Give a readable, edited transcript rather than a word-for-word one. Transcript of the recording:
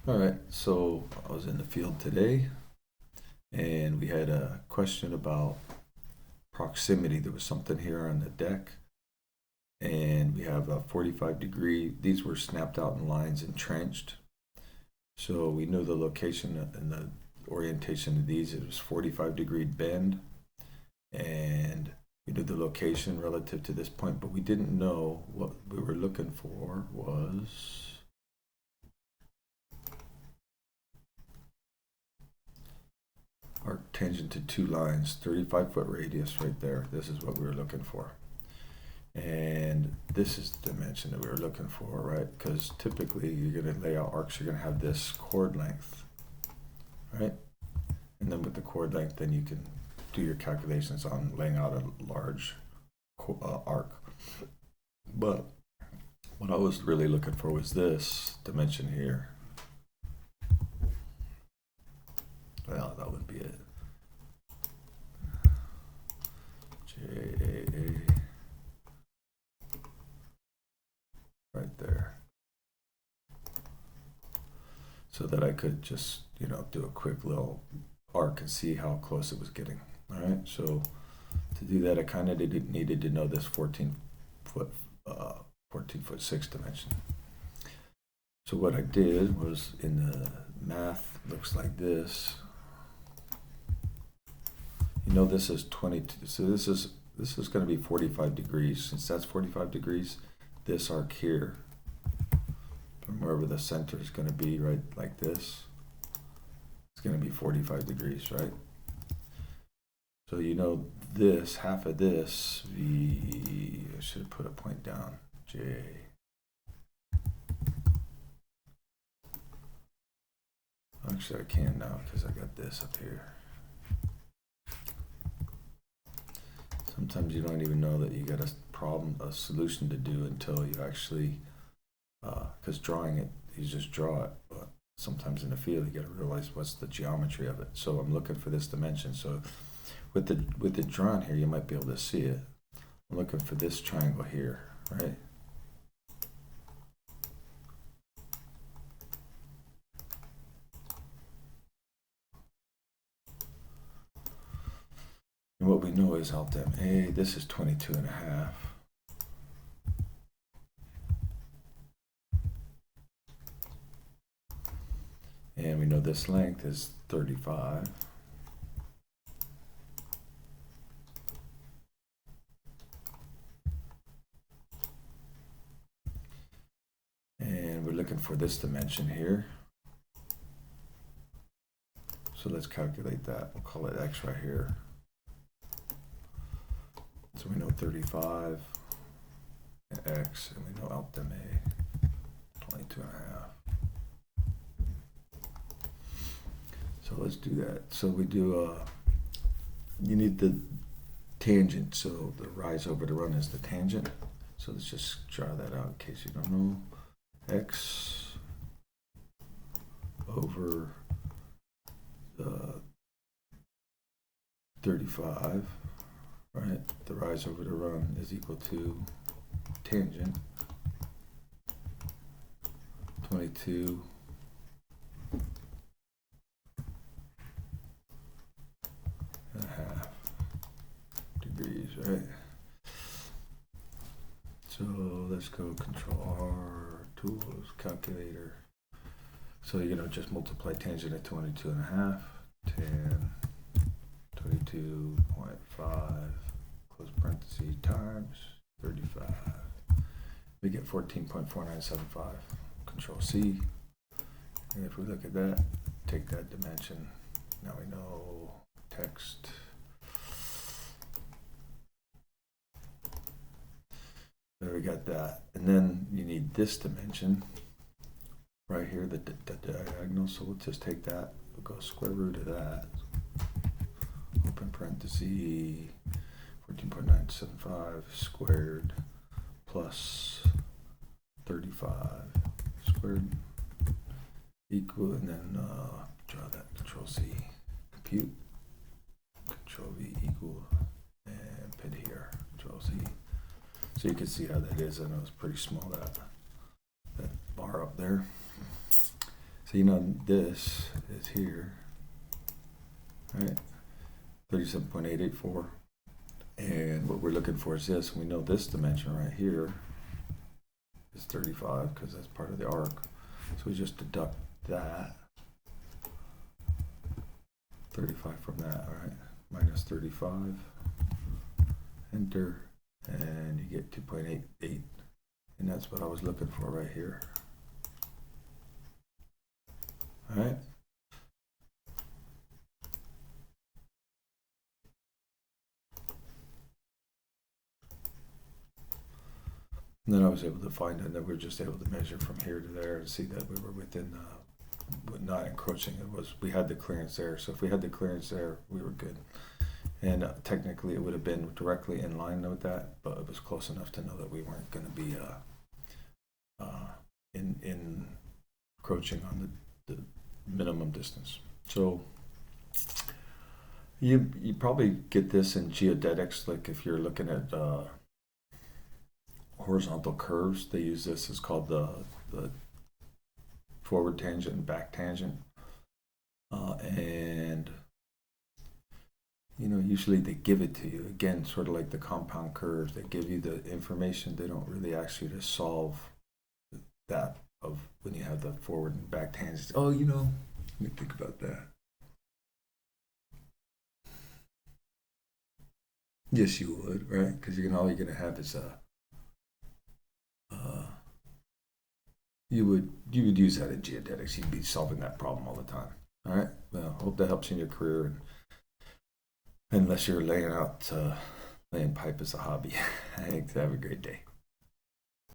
All right, so I was in the field today and we had a question about proximity. There was something here on the deck and we have a 45-degree, these were snapped out in lines and trenched. So we knew the location and the orientation of these. It was 45-degree bend and we knew the location relative to this point, but we didn't know what we were looking for was arc tangent to two lines, 35-foot radius right there. This is what we were looking for. And this is the dimension that we were looking for, right? Because typically you're going to lay out arcs, you're going to have this chord length, right? And then with the chord length, then you can do your calculations on laying out a large arc. But what I was really looking for was this dimension here. Well, that would be it. JAA. Right there. So that I could just, do a quick little arc and see how close it was getting. All right, so to do that, I kind of needed to know this 14 foot 6 dimension. So what I did was, in the math, looks like this. This is 22. So this is going to be 45 degrees. Since that's 45 degrees, this arc here, from wherever the center is going to be, right, like this, it's going to be 45 degrees, right? So this, half of this, I should have put a point down, J. Actually, I can now because I got this up here. Sometimes you don't even know that you got a solution to do until you actually, because drawing it, you just draw it. But sometimes in the field, you got to realize what's the geometry of it. So I'm looking for this dimension. So with the drawn here, you might be able to see it. I'm looking for this triangle here, right? And what we know is alt MA, this is 22.5. And we know this length is 35. And we're looking for this dimension here. So let's calculate that. We'll call it X right here. So we know 35 and X, and we know alt MA, 22.5. So let's do that. So we do, you need the tangent. So the rise over the run is the tangent. So let's just draw that out in case you don't know. X over the 35, right? The rise over the run is equal to tangent 22 and a half degrees, right? So let's go Control R, tools, calculator. So you're gonna just multiply tangent at 22 and a half, 10, 22.5, close parentheses, times 35. We get 14.4975. Control C. And if we look at that, take that dimension. Now we know text. There, we got that. And then you need this dimension right here, the diagonal. So we'll just take that. We'll go square root of that. Open parenthesis, 14.975 squared plus 35 squared equal, and then draw that. Control C, compute, Control V equal, and put here, Control C. So you can see how that is. I know it's pretty small, that bar up there. So you know this is here, right? 37.884. And what we're looking for is this. We know this dimension right here is 35 because that's part of the arc. So we just deduct that. 35 from that, all right? Minus 35. Enter. And you get 2.88. And that's what I was looking for right here. All right. And then I was able to find it, that we were just able to measure from here to there and see that we were within, not encroaching. It was, we had the clearance there. So if we had the clearance there, we were good. And technically it would have been directly in line with that, but it was close enough to know that we weren't going to be in encroaching on the minimum distance. So you probably get this in geodetics, like if you're looking at horizontal curves, they use this. It's called the forward tangent and back tangent. And you know, usually they give it to you, again, sort of like the compound curves. They give you the information. They don't really ask you to solve that of when you have the forward and back tangents. Oh, you know, let me think about that. Yes, you would, right? Because all you're gonna have is you would use that in geodetics. You'd be solving that problem all the time. All right. Well, hope that helps you in your career, and unless you're laying pipe as a hobby. Have a great day.